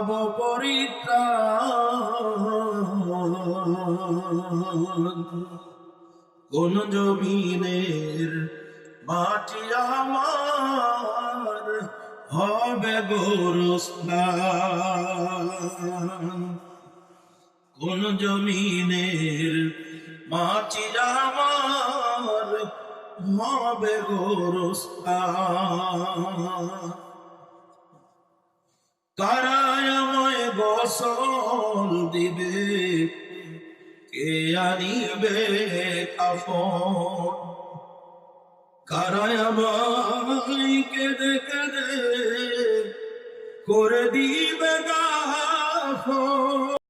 পাব পরিত্রাণ। কোন জমিনের মাটি আমার হবে গোরস্থান। কোন জমিনের মাটি আমার হবে গোরস্থান। কারায় আমায় গোসল দিবে, কে আনিবে কাফন। কারায় আমায় কেঁদে কেঁদে করে দিবে দাফন।